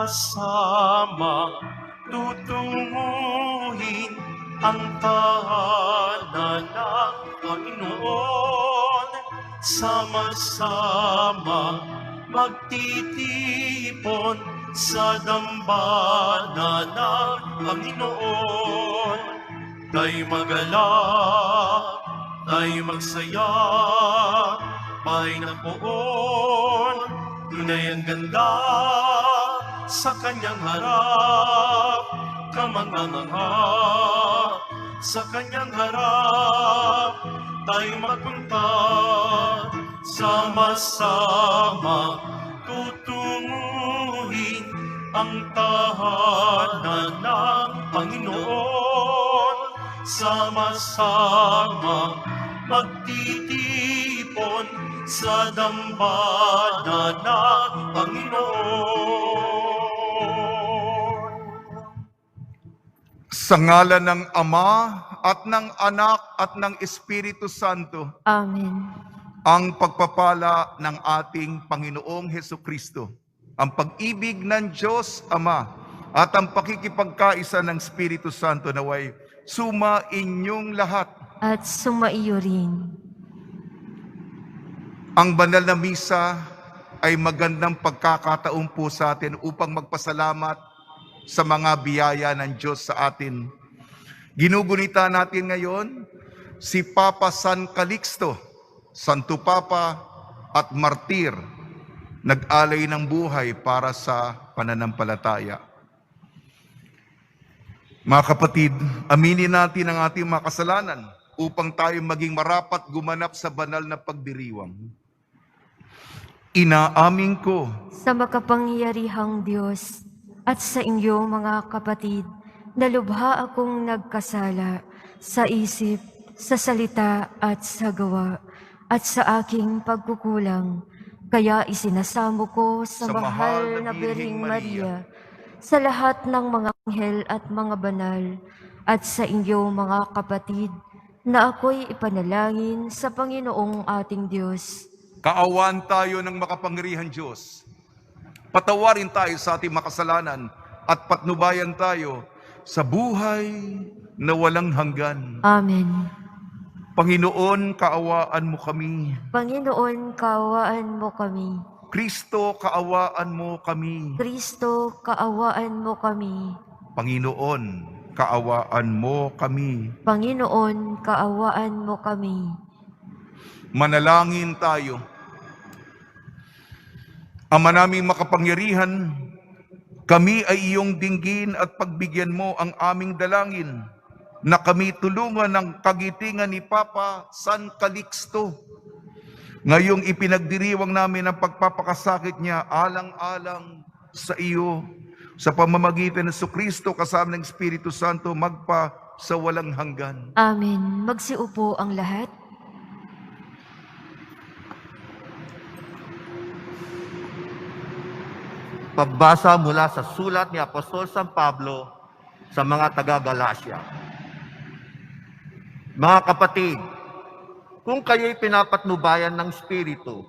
sama-sama tutunguhin ang tahanan ng Panginoon. Sama-sama magtitipon sa dambana ng Panginoon. Tayo magalak, tayo magsaya, Pay ng poon, tunay ang ganda sa kanyang harap, kamanganganga sa kanyang harap, tayo magpunta, sama-sama tutunguhin ang tahanan ng Panginoon. Sama-sama magtitipon sa dambana ng Panginoon. Sa ngalan ng Ama at ng Anak at ng Espiritu Santo. Amen. Ang pagpapala ng ating Panginoong Hesukristo, ang pag-ibig ng Diyos Ama at ang pakikipagkaisa ng Espiritu Santo naway suma inyong lahat. At sumaiyo rin. Ang banal na misa ay magandang pagkakataon po sa atin upang magpasalamat sa mga biyaya ng Diyos sa atin. Ginugunita natin ngayon si Papa San Calixto, Santo Papa at Martir, nag-alay ng buhay para sa pananampalataya. Mga kapatid, aminin natin ang ating mga kasalanan upang tayo maging marapat gumanap sa banal na pagdiriwang. Inaamin ko Sa makapangyarihang Diyos at sa inyong mga kapatid, na lubha akong nagkasala sa isip, sa salita at sa gawa, at sa aking pagkukulang. Kaya isinasamo ko sa mahal na Birhing Maria, sa lahat ng mga anghel at mga banal, at sa inyong mga kapatid, na ako'y ipanalangin sa Panginoong ating Diyos. Kaawaan tayo ng makapangyarihan Diyos. Patawarin tayo sa ating makasalanan at patnubayan tayo sa buhay na walang hanggan. Amen. Panginoon, kaawaan mo kami. Panginoon, kaawaan mo kami. Kristo, kaawaan mo kami. Kristo, kaawaan mo kami. Panginoon, kaawaan mo kami. Panginoon, kaawaan mo kami. Manalangin tayo. Ama naming makapangyarihan, kami ay iyong dinggin at pagbigyan mo ang aming dalangin na kami tulungan ng kagitingan ni Papa San Calixto. Ngayong ipinagdiriwang namin ang pagpapakasakit niya alang-alang sa iyo sa pamamagitan ng Jesucristo kasama ng Espiritu Santo magpa sa walang hanggan. Amen. Magsiupo ang lahat. Pagbasa mula sa sulat ni Apostol San Pablo sa mga taga-Galacia. Mga kapatid, kung kayo'y pinapatnubayan ng Espiritu,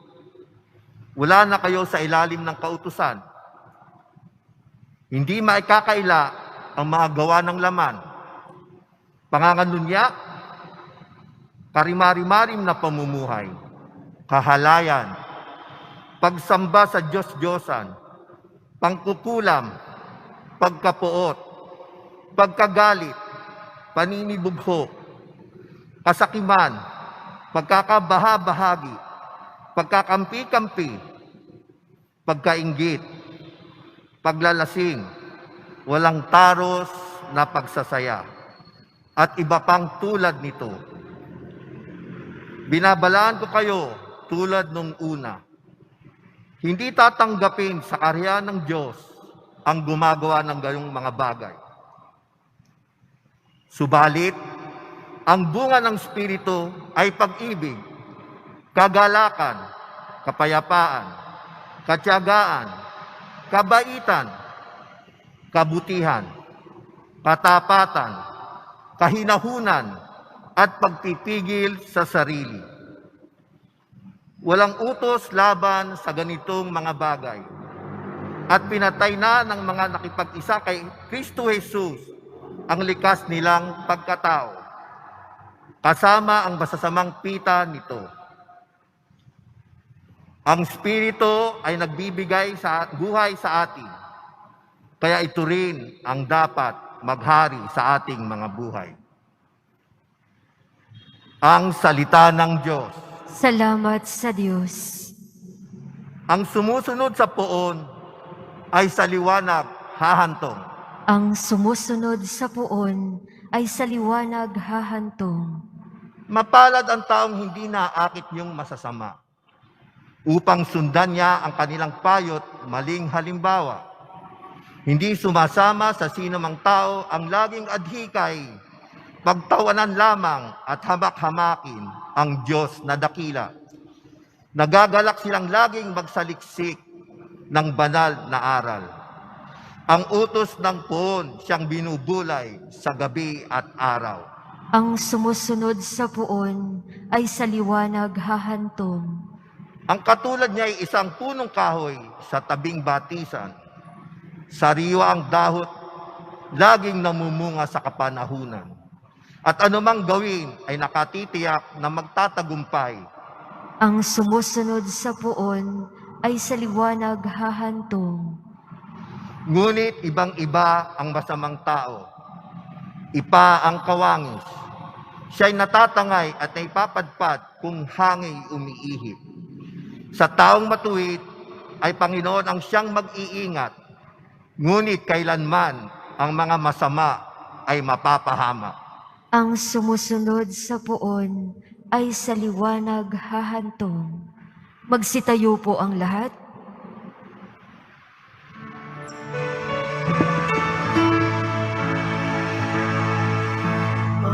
wala na kayo sa ilalim ng kautusan. Hindi maikakaila ang mga gawa ng laman. Panganganunya, karimari-marim na pamumuhay, kahalayan, pagsamba sa Diyos-Diyosan, pangkukulam, pagkapuot, pagkagalit, paninibugho, kasakiman, pagkakabaha-bahagi, pagkakampi-kampi, pagkainggit, paglalasing, walang taros na pagsasaya, at iba pang tulad nito. Binabalaan ko kayo tulad nung una. Hindi tatanggapin sa karya ng Diyos ang gumagawa ng gayong mga bagay. Subalit, ang bunga ng Espiritu ay pag-ibig, kagalakan, kapayapaan, katiyagaan, kabaitan, kabutihan, katapatan, kahinahunan, at pagpipigil sa sarili. Walang utos laban sa ganitong mga bagay. at pinatay na ng mga nakipag-isa kay Kristo Jesus ang likas nilang pagkatao, kasama ang masasamang pita nito. Ang Espiritu ay nagbibigay sa buhay sa atin, kaya ito rin ang dapat maghari sa ating mga buhay. Ang salita ng Diyos. Salamat sa Diyos. Ang sumusunod sa poon ay sa liwanag hahantong. Ang sumusunod sa puon ay sa liwanag hahantong. Mapalad ang taong hindi naaakit niyong masasama, upang sundan niya ang kanilang payot maling halimbawa. Hindi sumasama sa sinumang tao ang laging adhikay, pagtawanan lamang at hamak-hamakin ang Diyos na dakila. Nagagalak silang laging magsaliksik ng banal na aral. Ang utos ng poon siyang binubulay sa gabi at araw. Ang sumusunod sa puon ay sa liwanag hahantong. Ang katulad niya ay isang punong kahoy sa tabing batisan. Sariwa ang dahot, laging namumunga sa kapanahunan. At anumang gawin ay nakatitiyak na magtatagumpay. Ang sumusunod sa puon ay sa liwanag hahantong. Ngunit ibang-iba ang masamang tao. Ipa ang kawangis. Siya'y natatangay at naipapadpad kung hangin umiihip. Sa taong matuwid ay Panginoon ang siyang mag-iingat. Ngunit kailanman ang mga masama ay mapapahamak. Ang sumusunod sa puon ay sa liwanag hahantong. Magsitayo po ang lahat.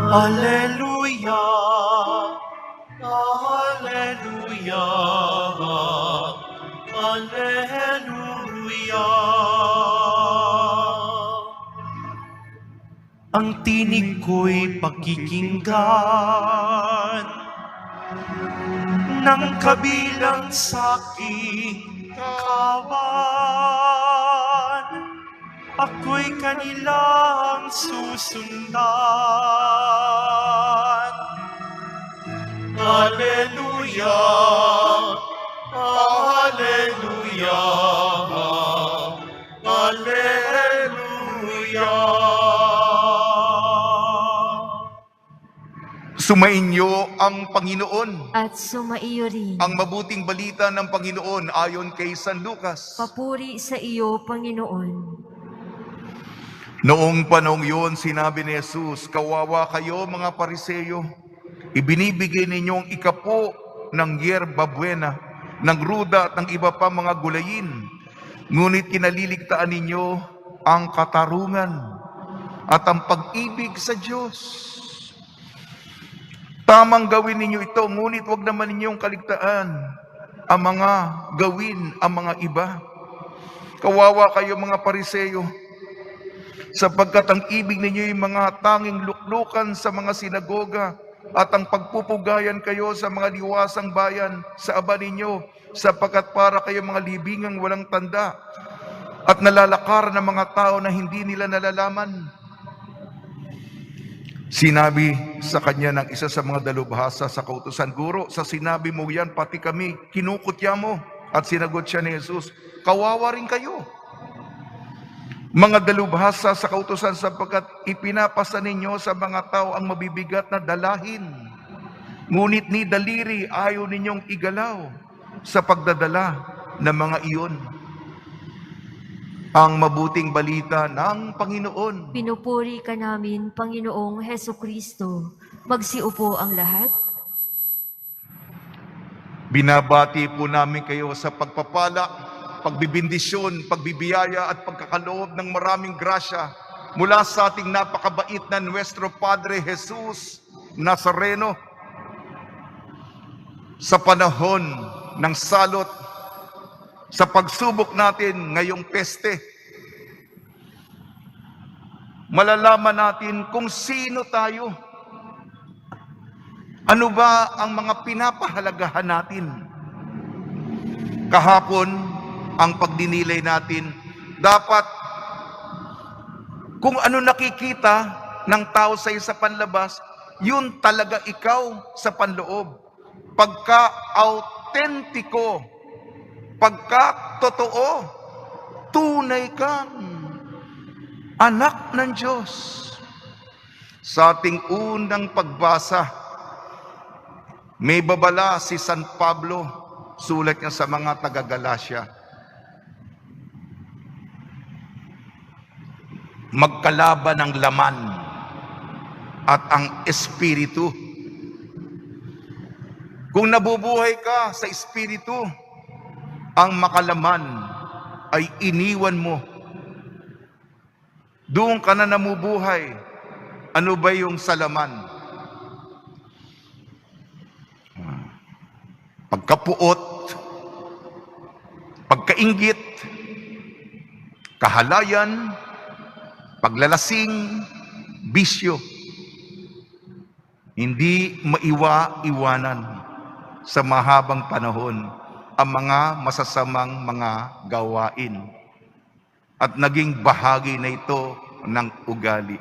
Alleluia, Alleluia, Alleluia. Ang tinig ko'y pakikinggan ng kabilang sa'king kawan. Ako'y kanilang susundan. Alleluia, Alleluia, Alleluia. Sumainyo ang Panginoon. At sumaiyo rin. Ang mabuting balita ng Panginoon ayon kay San Lucas. Papuri sa iyo, Panginoon. Noong panahon yun, sinabi ni Jesus, kawawa kayo mga Pariseyo, ibinibigay ninyong ikapo ng yerba buena, ng ruda at ng iba pa mga gulayin. Ngunit kinaliligtaan ninyo ang katarungan at ang pag-ibig sa Diyos. Tamang gawin ninyo ito, ngunit wag naman ninyong kaligtaan ang mga gawin, ang mga iba. Kawawa kayo mga Pariseyo, sapagkat ang ibig ninyo yung mga tanging luklukan sa mga sinagoga at ang pagpupugayan kayo sa mga liwasang bayan sa aba ninyo, sapagkat para kayo mga libingang walang tanda at nalalakar ng mga tao na hindi nila nalalaman. Sinabi sa kanya ng isa sa mga dalubhasa sa kautusan, Guro, sa sinabi mo yan, pati kami kinukutya mo. At sinagot siya ni Jesus, kawawa rin kayo, mga dalubhasa sa kautusan, sapagkat ipinapasa ninyo sa mga tao ang mabibigat na dalahin. Ngunit ni daliri ayaw ninyong igalaw sa pagdadala ng mga iyon. Ang mabuting balita ng Panginoon. Pinupuri ka namin, Panginoong Hesukristo. Magsiupo ang lahat. Binabati po namin kayo sa pagpapala, pagbibindisyon, pagbibiyaya at pagkakaloob ng maraming grasya mula sa ating napakabait na Nuestro Padre Jesus Nazareno. Sa panahon ng salot, sa pagsubok natin ngayong peste, malalaman natin kung sino tayo. Ano ba ang mga pinapahalagahan natin? Kahapon, ang pagdinilay natin dapat kung ano nakikita ng tao sa sa panlabas, yun talaga ikaw sa panloob. Pagka-autentiko, pagka-totoo, tunay kang anak ng Diyos. Sa ating unang pagbasa, may babala si San Pablo, sulat niya sa mga taga-Galacia. Magkalaban ang laman at ang espiritu. Kung nabubuhay ka sa espiritu, ang makalaman ay iniwan mo. Doon ka na namubuhay. Ano ba yung salaman? Pagkapuot, pagkainggit, kahalayan, paglalasing, bisyo. Hindi maiwa-iwanan sa mahabang panahon ang mga masasamang mga gawain at naging bahagi na ito ng ugali.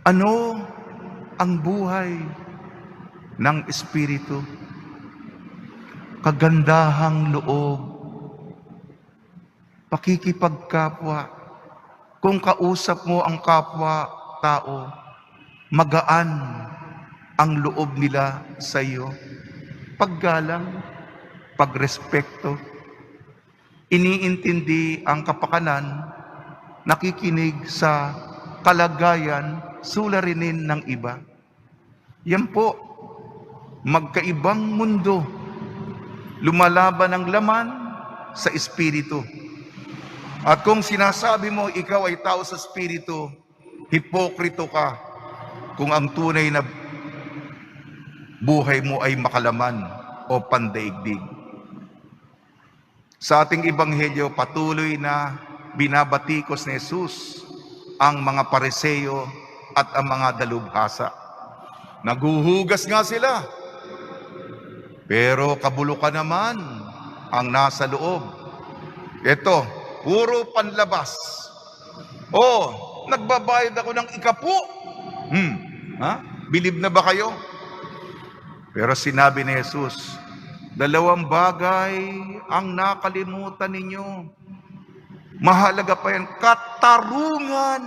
Ano ang buhay ng Espiritu? Kagandahang loob, pakikipagkapwa. Kung kausap mo ang kapwa-tao, magaan ang loob nila sa iyo. Paggalang, pagrespekto, iniintindi ang kapakanan, nakikinig sa kalagayan, sularinin ng iba. Yan po, magkaibang mundo. Lumalaban ang laman sa espiritu. At kung sinasabi mo ikaw ay tao sa espiritu, hipokrito ka kung ang tunay na buhay mo ay makalaman o pandaigdig. Sa ating ebanghelyo, patuloy na binabatikos ni Jesus ang mga Pariseo at ang mga dalubhasa. Naguhugas nga sila, pero kabulukan naman ang nasa loob. Ito, puro panlabas. Nagbabayad ako ng ikapu. Bilib na ba kayo? Pero sinabi ni Jesus, 2 bagay ang nakalimutan ninyo. Mahalaga pa yan, katarungan.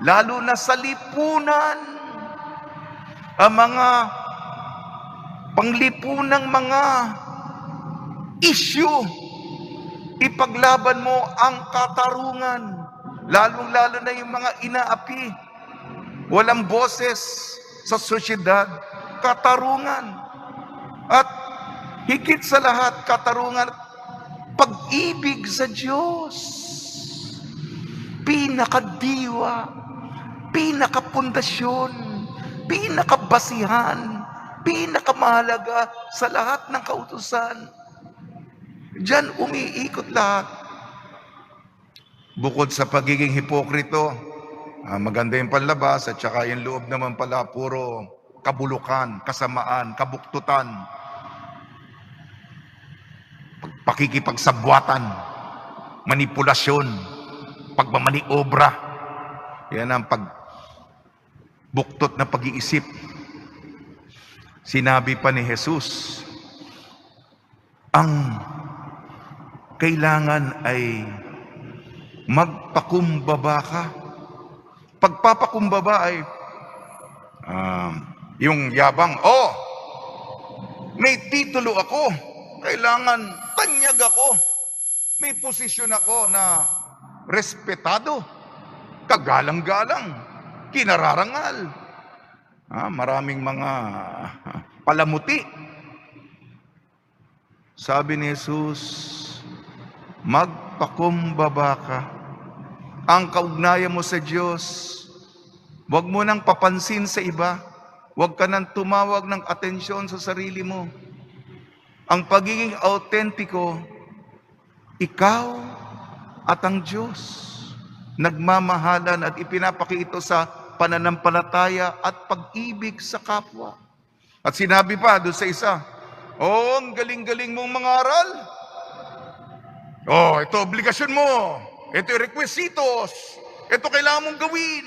Lalo na sa lipunan. Ang mga panglipunang mga issue. Ipaglaban mo ang katarungan. Lalong-lalo na yung mga inaapi. Walang boses sa sosyedad. Katarungan. At higit sa lahat, katarungan, pag-ibig sa Diyos. Pinakadiwa, pinakapundasyon, pinakabasihan, pinakamahalaga sa lahat ng kautusan. Diyan umiikot lahat. Bukod sa pagiging hipokrito, maganda yung panlabas at saka yung loob naman pala puro kabulukan, kasamaan, kabuktutan, pakikipagsabwatan, manipulasyon, pagmamaniobra. Yan ang pagbuktot na pag-iisip. Sinabi pa ni Jesus, ang kailangan ay magpakumbaba ka. Pagpapakumbaba ay yung yabang, may titulo ako, kailangan tanyag ako, may posisyon ako na respetado, kagalang-galang, kinararangal. Maraming mga palamuti. Sabi ni Jesus, magpakumbaba ka. Ang kaugnayan mo sa Diyos, huwag mo nang papansin sa iba. Huwag ka nang tumawag ng atensyon sa sarili mo. Ang pagiging autentiko, ikaw at ang Diyos. Nagmamahalan at ipinapakita sa pananampalataya at pag-ibig sa kapwa. At sinabi pa doon sa isa, ang galing-galing mong mangaral. Oh, ito obligasyon mo. Ito yung requisitos. Ito kailangan mong gawin.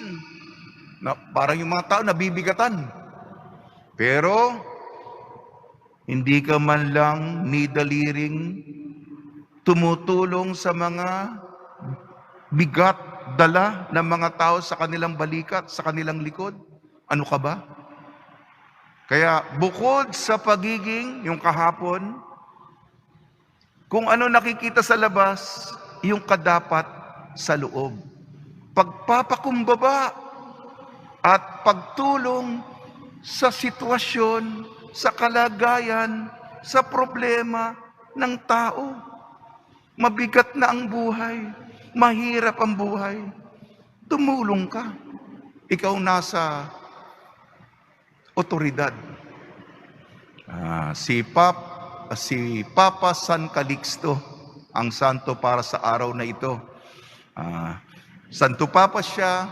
Na, parang yung mga tao nabibigatan. Pero, hindi ka man lang ni daliring tumutulong sa mga bigat, dala ng mga tao sa kanilang balikat, sa kanilang likod. Ano ka ba? Kaya bukod sa pagiging, yung kahapon, kung ano nakikita sa labas, yung kadapat sa loob. Pagpapakumbaba at pagtulong sa sitwasyon, sa kalagayan, sa problema ng tao. Mabigat na ang buhay, mahirap ang buhay. Tumulong ka. Ikaw nasa otoridad. Si Papa San Calixto, ang santo para sa araw na ito. Santo Papa siya,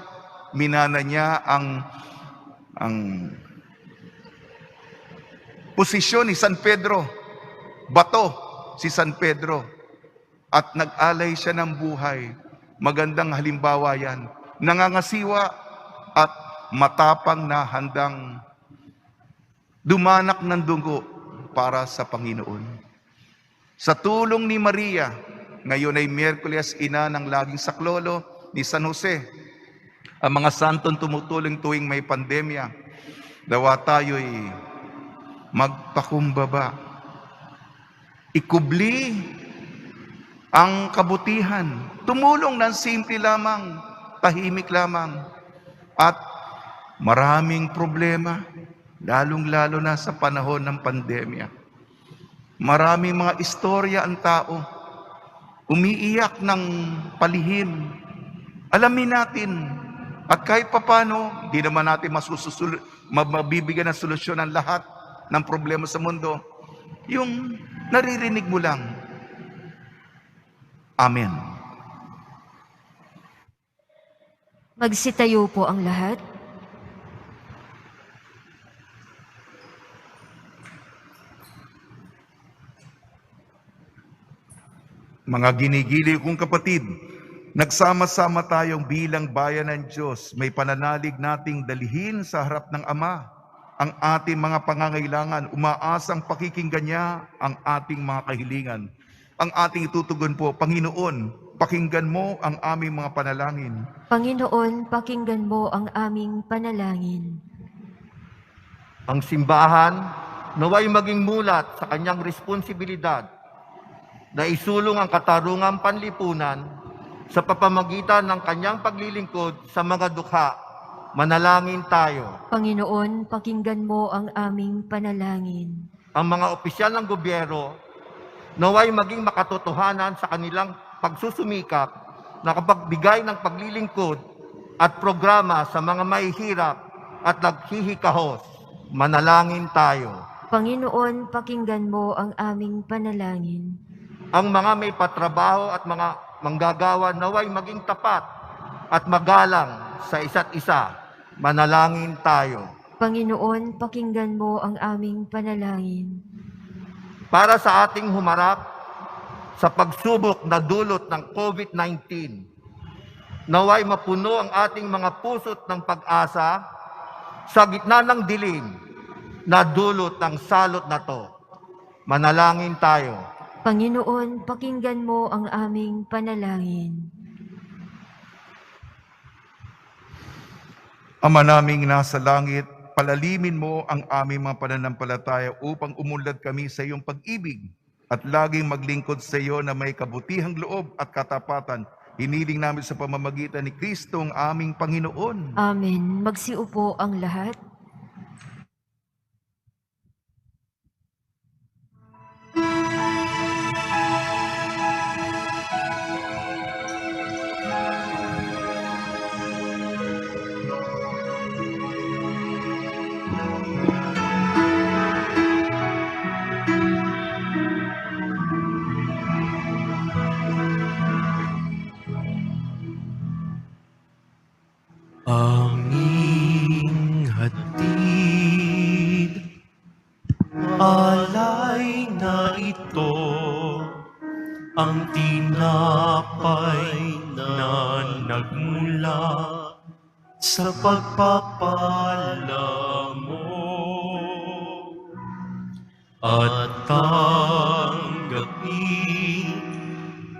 minana niya ang posisyon ni San Pedro, bato si San Pedro, at nag-alay siya ng buhay. Magandang halimbawa yan. Nangangasiwa at matapang na handang dumanak ng dugo para sa Panginoon. Sa tulong ni Maria, ngayon ay Miyerkules, ina ng laging saklolo ni San Jose, ang mga santong tumutulong tuwing may pandemya, dawa tayo'y magpakumbaba. Ikubli ang kabutihan, tumulong ng simple lamang, tahimik lamang, at maraming problema, lalong-lalo na sa panahon ng pandemya. Maraming mga istorya ang tao, umiiyak ng palihim. Alamin natin, at kahit papano, di naman natin mabibigyan ng solusyon ang lahat ng problema sa mundo. Yung naririnig mo lang. Amen. Magsitayo po ang lahat. Mga ginigiliw kong kapatid, nagsama-sama tayong bilang bayan ng Diyos. May pananalig nating dalhin sa harap ng Ama ang ating mga pangangailangan. Umaasang pakikinggan niya ang ating mga kahilingan. Ang ating itutugon po, Panginoon, pakinggan mo ang aming mga panalangin. Panginoon, pakinggan mo ang aming panalangin. Ang simbahan naway maging mulat sa kanyang responsibilidad na isulong ang katarungang panlipunan sa papamagitan ng kanyang paglilingkod sa mga dukha. Manalangin tayo. Panginoon, pakinggan mo ang aming panalangin. Ang mga opisyal ng gobyerno naway maging makatotohanan sa kanilang pagsusumikap na kapagbigay ng paglilingkod at programa sa mga mahihirap at naghihikahos. Manalangin tayo. Panginoon, pakinggan mo ang aming panalangin. Ang mga may patrabaho at mga manggagawa naway maging tapat at magalang sa isa't isa. Manalangin tayo. Panginoon, pakinggan mo ang aming panalangin. Para sa ating humarap sa pagsubok na dulot ng COVID-19, naway mapuno ang ating mga puso't ng pag-asa sa gitna ng dilim na dulot ng salot na to. Manalangin tayo. Panginoon, pakinggan mo ang aming panalangin. Ama naming nasa langit, palalimin mo ang aming mga pananampalataya upang umunlad kami sa iyong pag-ibig at laging maglingkod sa iyo na may kabutihang loob at katapatan. Hiniling namin sa pamamagitan ni Kristo ang aming Panginoon. Amen. Magsiupo ang lahat. Aming hatid, alay na ito, ang tinapay magtiwala sa pagpapala mo at tanggapin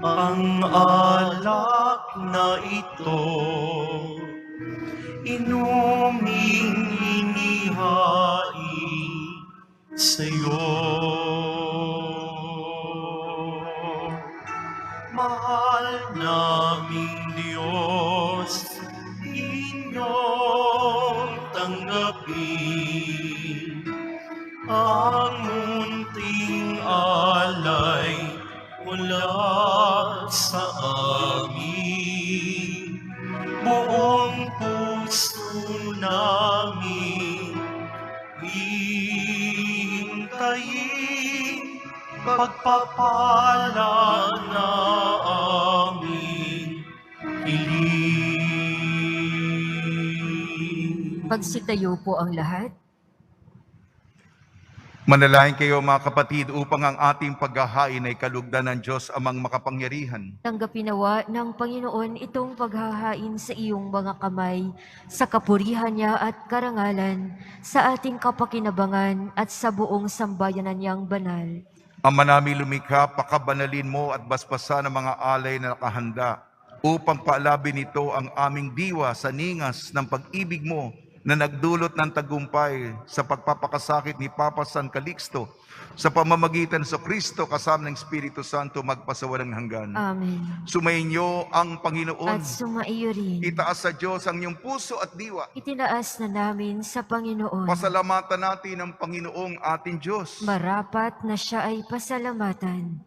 ang alak na ito, inuming inihain sa'yo. Mahal naming Diyos, inyong tanggapin ang munting alay mula sa amin. Buong puso namin hihintayin pagpapala na amin hiling. Magsitayo po ang lahat. Manalangin kayo mga kapatid upang ang ating paghahain ay kalugdan ng Diyos amang makapangyarihan. Tanggapin nawa ng Panginoon itong paghahain sa iyong mga kamay, sa kapurihan niya at karangalan, sa ating kapakinabangan at sa buong sambayanan niyang banal. Ama namin lumikha, pakabanalin mo at basbasan ng mga alay na nakahanda upang paalabin ito ang aming diwa sa ningas ng pag-ibig mo na nagdulot ng tagumpay sa pagpapakasakit ni Papa San Calixto sa pamamagitan sa Kristo kasama ng Espiritu Santo magpasawalang hanggan. Amen. Sumainyo ang Panginoon. At sumaiyo rin. Itaas sa Diyos ang iyong puso at diwa. Itinaas na namin sa Panginoon. Pasalamatan natin ang Panginoong ating Diyos. Marapat na siya ay pasalamatan.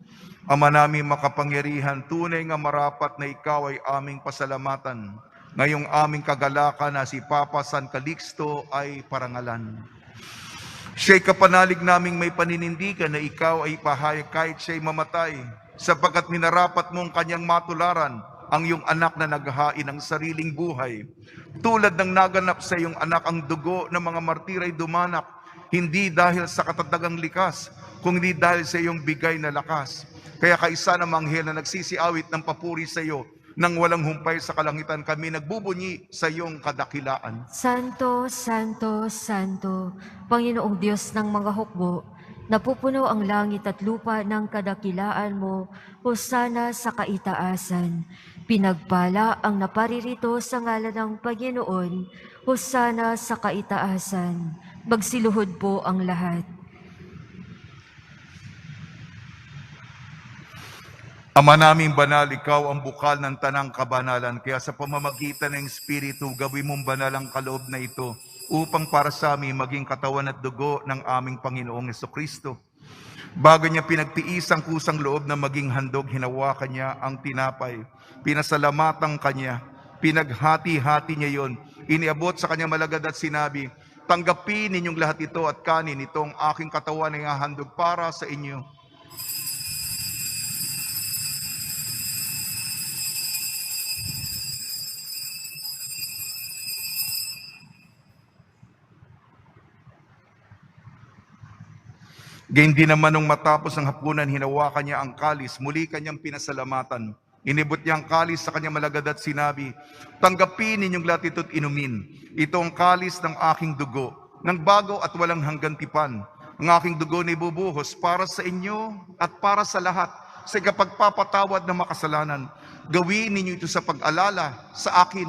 Ama namin makapangyarihan, tunay nga marapat na ikaw ay aming pasalamatan. Ngayong aming kagalakan na si Papa San Calixto ay parangalan. Siya'y kapanalig naming may paninindigan na ikaw ay pahayag kahit siya'y mamatay, sapagkat minarapat mong kanyang matularan ang iyong anak na naghahain ng sariling buhay. Tulad ng naganap sa iyong anak ang dugo ng mga martiray dumanak, hindi dahil sa katatagang likas, kundi dahil sa iyong bigay na lakas. Kaya kaisa ng manghel na nagsisiawit ng papuri sa iyo, nang walang humpay sa kalangitan kami nagbubunyi sa iyong kadakilaan. Santo, Santo, Santo, Panginoong Diyos ng mga hukbo, napupuno ang langit at lupa ng kadakilaan mo, hosana sa kaitaasan. Pinagpala ang naparirito sa ngalan ng Panginoon, hosana sa kaitaasan. Magsiluhod po ang lahat. Ama naming banal, ikaw ang bukal ng tanang kabanalan, kaya sa pamamagitan ng Espiritu, gawin mong banal ang kaloob na ito, upang para sa amin maging katawan at dugo ng aming Panginoong Jesucristo. Bago niya pinagtiis ang kusang loob na maging handog, hinawakan niya ang tinapay, pinasalamatan kanya, pinaghati-hati niya yon, iniabot sa kanyang malagad at sinabi, tanggapin ninyong lahat ito at kanin, itong aking katawan na ihahandog para sa inyo. Gayun din naman nung matapos ang hapunan, hinawakan niya ang kalis, muli kanyang pinasalamatan. Inibot niya ang kalis sa kanyang malagad at sinabi, tanggapin ninyong lahat ito't inumin. Ito ang kalis ng aking dugo, ng bago at walang hanggang tipan. Ang aking dugo na ibubuhos para sa inyo at para sa lahat, sa kapagpapatawad ng makasalanan. Gawin ninyo ito sa pag-alala sa akin.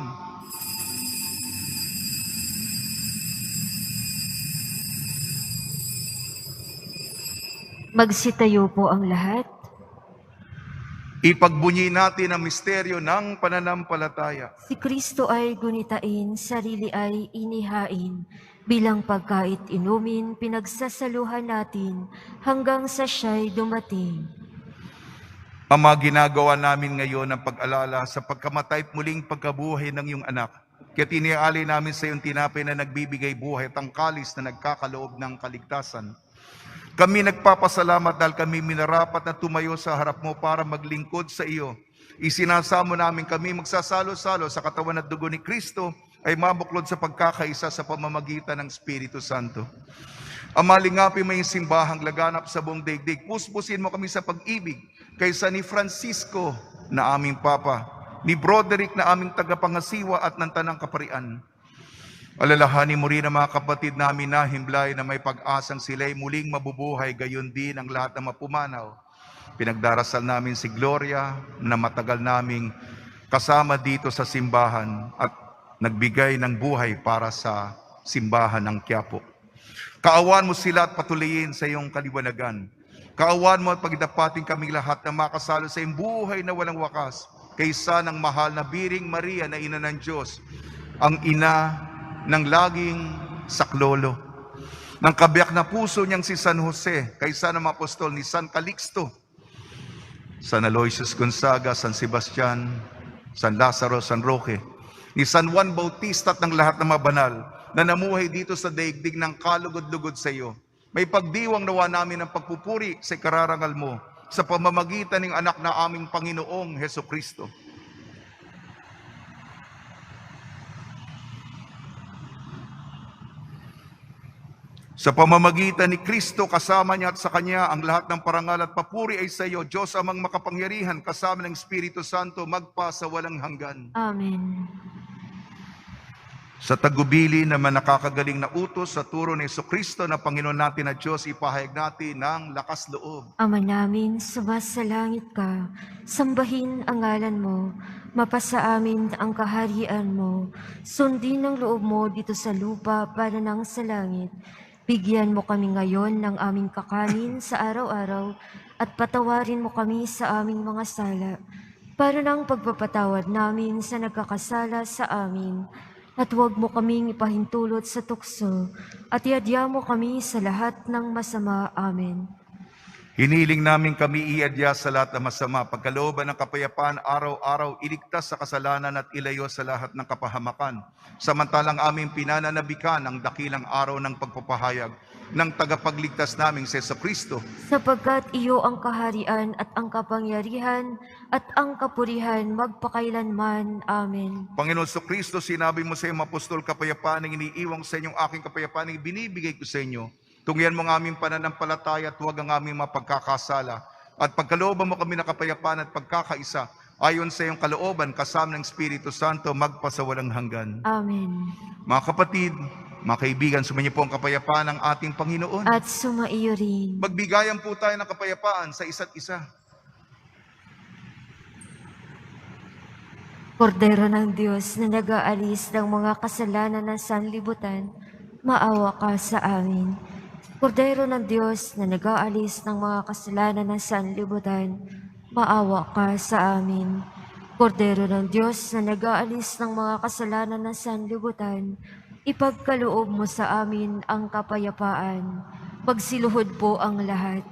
Magsitayo po ang lahat. Ipagbunyi natin ang misteryo ng pananampalataya. Si Kristo ay gunitain, sarili ay inihain. Bilang pagkait inumin, pinagsasaluhan natin hanggang sa siya'y dumating. Ama, ginagawa namin ngayon ang pag-alala sa pagkamatay at muling pagkabuhay ng iyong anak. Kaya tiniaalay namin sa iyong tinapay na nagbibigay buhay at ang kalis na nagkakaloob ng kaligtasan. Kami nagpapasalamat dahil kami minarapat na tumayo sa harap mo para maglingkod sa iyo. Isinasamo namin kami magsasalo-salo sa katawan at dugo ni Kristo ay mabuklod sa pagkakaisa sa pamamagitan ng Espiritu Santo. Ama, lingapin mo yung simbahang laganap sa buong daigdig. Puspusin mo kami sa pag-ibig kaysa ni Francisco na aming Papa, ni Broderick na aming tagapangasiwa at ng Tanang Kaparian. Alalahanin mo rin ang mga kapatid namin na himlay na may pag-asang sila'y muling mabubuhay, gayon din ang lahat na mapumanaw. Pinagdarasal namin si Gloria na matagal naming kasama dito sa simbahan at nagbigay ng buhay para sa simbahan ng Quiapo. Kaawaan mo sila at patuloyin sa iyong kaliwanagan. Kaawaan mo at pagdapating kaming lahat na makasalo sa iyong buhay na walang wakas, kaysa ng mahal na Biring Maria na ina ng Diyos, ang ina ng laging saklolo, ng kabiyak na puso niyang si San Jose, kaysa ng mga apostol ni San Calixto, San Aloysius Gonzaga, San Sebastian, San Lazaro, San Roque, ni San Juan Bautista at ng lahat ng mga banal na namuhay dito sa daigdig ng kalugod-lugod sa iyo. May pagdiwang nawa namin ng pagpupuri sa kararangal mo sa pamamagitan ng anak na aming Panginoong Heso Kristo. Sa pamamagitan ni Kristo, kasama niya at sa Kanya, ang lahat ng parangal at papuri ay sa iyo, Diyos amang makapangyarihan, kasama ng Espiritu Santo, magpa sa walang hanggan. Amen. Sa tagubili naman nakakagaling na utos sa turo ni Jesucristo na Panginoon natin na Diyos, ipahayag natin ng lakas loob. Ama namin, sumasalangit ka, sambahin ang ngalan mo, mapasa amin ang kaharian mo, sundin ang loob mo dito sa lupa para nang sa langit. Bigyan mo kami ngayon ng aming kakanin sa araw-araw at patawarin mo kami sa aming mga sala, para nang pagpapatawad namin sa nagkakasala sa amin. At huwag mo kaming ipahintulot sa tukso, at iadya mo kami sa lahat ng masama. Amen. Hiniling namin kami iadya sa lahat ng masama, pagkalooban ng kapayapaan, araw-araw iligtas sa kasalanan at ilayo sa lahat ng kapahamakan. Samantalang aming pinananabikan ang dakilang araw ng pagpapahayag ng tagapagligtas naming si Jesucristo. Sapagkat iyo ang kaharian at ang kapangyarihan at ang kapurihan magpakailanman. Amen. Panginoon Jesucristo, sinabi mo sa iyong apostol, kapayapaan ang iniiwang sa inyong aking kapayapaan ang binibigay ko sa inyo. Tungyan mo ang aming pananampalataya at huwag ang aming mapagkakasala. At pagkalooban mo kami na kapayapaan at pagkakaisa, ayon sa iyong kalooban, kasama ng Espiritu Santo, magpasawalang hanggan. Amen. Mga kapatid, mga kaibigan, sumainyo po ang kapayapaan ng ating Panginoon. At sumaiyo rin. Magbigayan po tayo ng kapayapaan sa isa't isa. Kordero ng Diyos na nag-aalis ng mga kasalanan ng sanlibutan, maawa ka sa amin. Kordero ng Diyos na nag-aalis ng mga kasalanan ng sanlibutan, maawa ka sa amin. Kordero ng Diyos na nag-aalis ng mga kasalanan ng sanlibutan, ipagkaloob mo sa amin ang kapayapaan. Pagsiluhod po ang lahat.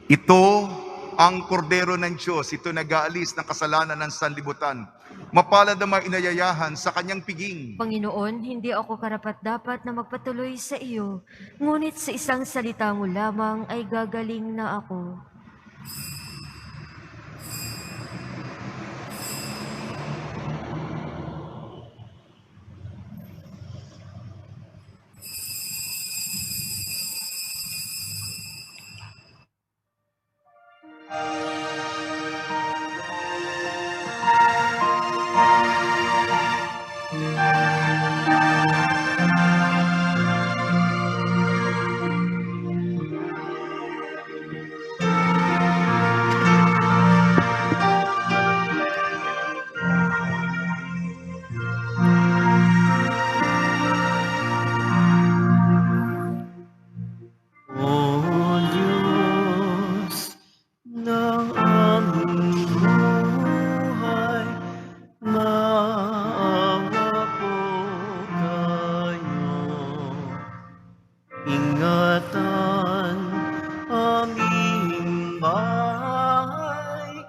Ito ang kordero ng Diyos, ito nag-aalis ng kasalanan ng sanlibutan. Mapalad ang mga inayayahan sa kanyang piging. Panginoon, hindi ako karapat-dapat na magpatuloy sa iyo, ngunit sa isang salita mo lamang ay gagaling na ako. O Diyos ng aming buhay, maawa po kayo. Ingatan aming bahay,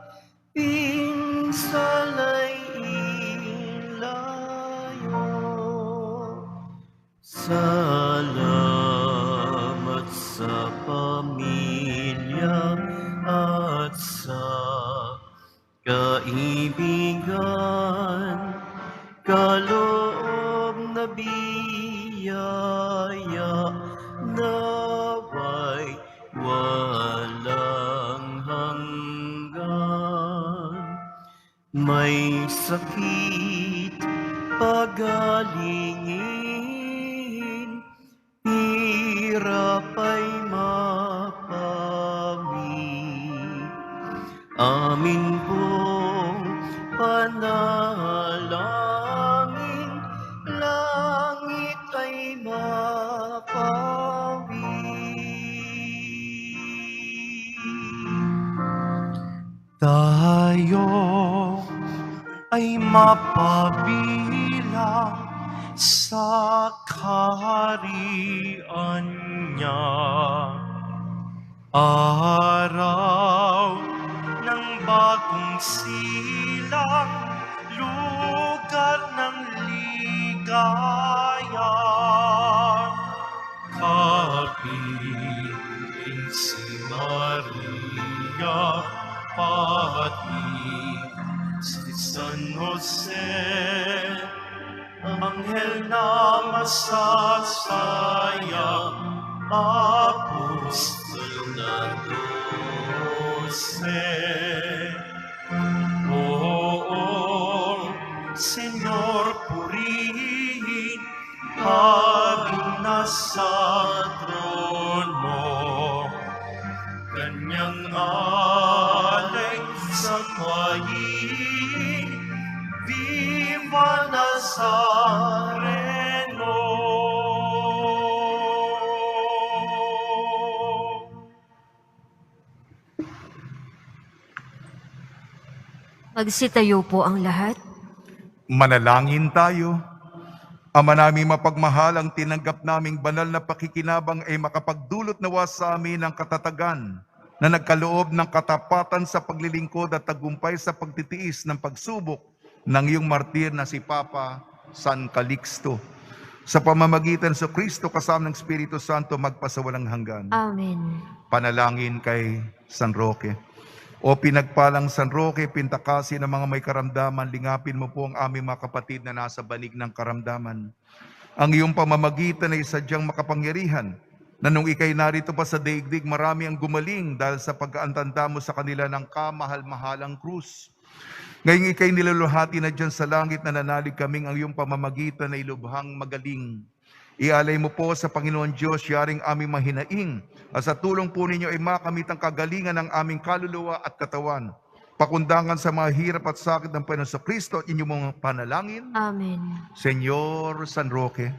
pinsalay ilayo. Salamat sa pamilya at sa kaibigan, kaloob na biyaya, naway walang hanggan. may sakit pagalingin, hirap ay mapami. Amin pong panalangin, langit ay mapawi. Tayo ay mapabilang sa kaharian niya. Araw ng bagong silang, lugar ng ligaya. Kapiling si Maria, pati si San Jose, anghel na masasaya, apostol na 12. Oo, Senyor, purihin, haring nasa trono, kanyang alay sambahin, Viva Nazareno. Magsitayo po ang lahat. Manalangin tayo. Ama namin mapagmahal, ang tinanggap naming banal na pakikinabang ay makapagdulot nawa sa amin ng katatagan na nagkaloob ng katapatan sa paglilingkod at tagumpay sa pagtitiis ng pagsubok ng iyong martir na si Papa San Calixto. Sa pamamagitan sa Kristo kasama ng Espiritu Santo magpasawalang hanggan. Amen. Panalangin kay San Roque. O pinagpalang San Roque, pintakasi ng mga may karamdaman, lingapin mo po ang aming mga kapatid na nasa banig ng karamdaman. Ang iyong pamamagitan ay sadyang makapangyarihan, na nung ikay narito pa sa daigdig, marami ang gumaling dahil sa pag-aantanda mo sa kanila ng kamahal-mahalang krus. Ngayong ikay niluluhati na dyan sa langit, na nanalig kaming ang iyong pamamagitan ay lubhang magaling. Ialay mo po sa Panginoon Diyos, yaring aming mahinaing, at sa tulong po ninyo ay makamit ang kagalingan ng aming kaluluwa at katawan. Pakundangan sa mga hirap at sakit ng Panginoon sa Kristo at inyong mga panalangin. Amen. Senyor San Roque,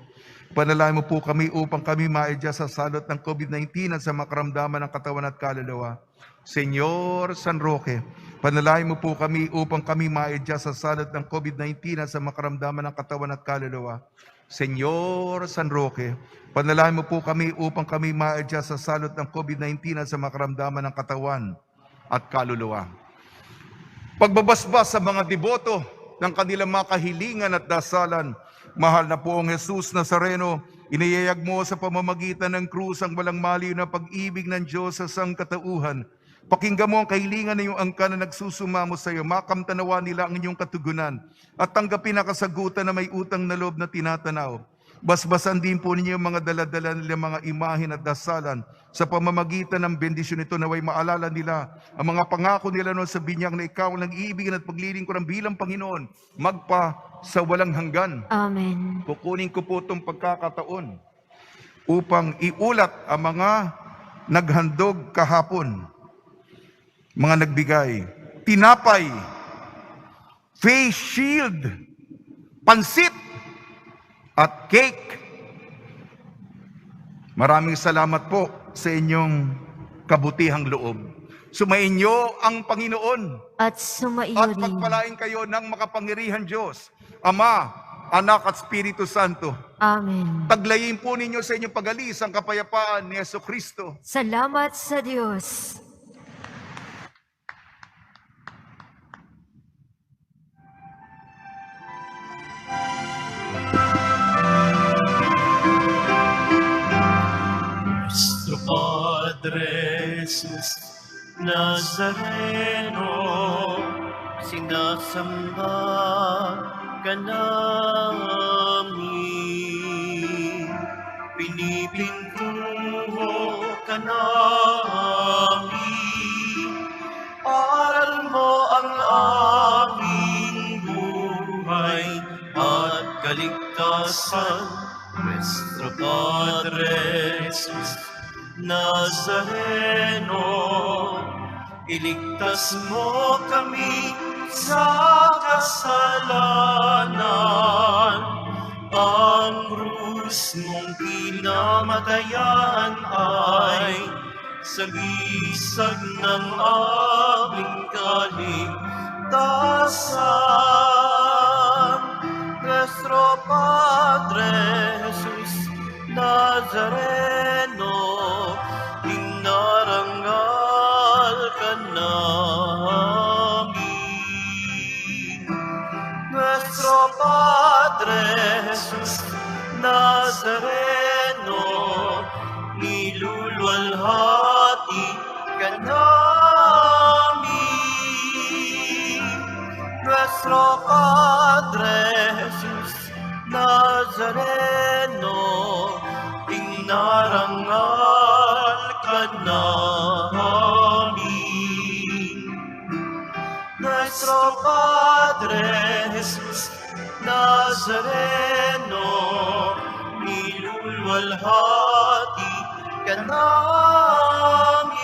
panalangin mo po kami upang kami maidya sa salot ng COVID-19 at sa makaramdaman ng katawan at kaluluwa. Senyor San Roque, panalangin mo po kami upang kami maidya sa salot ng COVID-19 at sa makaramdaman ng katawan at kaluluwa. Senyor San Roque, panalangin mo po kami upang kami maidya sa salot ng COVID-19 at sa makaramdaman ng katawan at kaluluwa. Pagbabasbas sa mga deboto ng kanilang mga kahilingan at dasalan, mahal na poong Jesus Nazareno, iniyayag mo sa pamamagitan ng krus ang walang maliw na pag-ibig ng Diyos sa sangkatauhan. Pakinggan mo ang kahilingan ng iyong angkan na nagsusumamo sa iyo. Makamtanawa nila ang inyong katugunan at tanggapin ang kasagutan na may utang na loob na tinatanaw. Basbasan din po ninyo yung mga daladala nila, mga imahin at dasalan. Sa pamamagitan ng bendisyon nito, naway maalala nila ang mga pangako nila noon sa binyag na ikaw ang nag-iibigan at paglilingkuran bilang Panginoon, magpa sa walang hanggan. Amen. Kukunin ko po itong pagkakataon upang iulat ang mga naghandog kahapon, mga nagbigay, tinapay, face shield, pansit, at cake. Maraming salamat po sa inyong kabutihang loob. Sumainyo ang Panginoon At sumaiyo at rin. pagpalain kayo ng makapangyarihan Diyos, Ama, Anak at Espiritu Santo. Amen. Taglayin po ninyo sa inyong pag-alis ang kapayapaan ni Jesucristo. Salamat sa Diyos. Nuestro Padre Jesus Nazareno, sinasamba ka namin, pinipintuho ka namin, aral mo ang aming kaligtasan, Nuestro Padre Jesus Nazareno, iligtas mo kami sa kasalanan. Ang krus mong pinamatayan ay sagisag ng aming kaligtasan. Nuestro Padre Jesus Nazareno, inarangal ka namin. Nuestro Padre Jesus Nazareno, nilulwalhati ka namin. Nuestro Padre Jesus Nazareno, inarangal ka namin. Nuestro Padre Jesus Nazareno, nilulwalhati ka namin.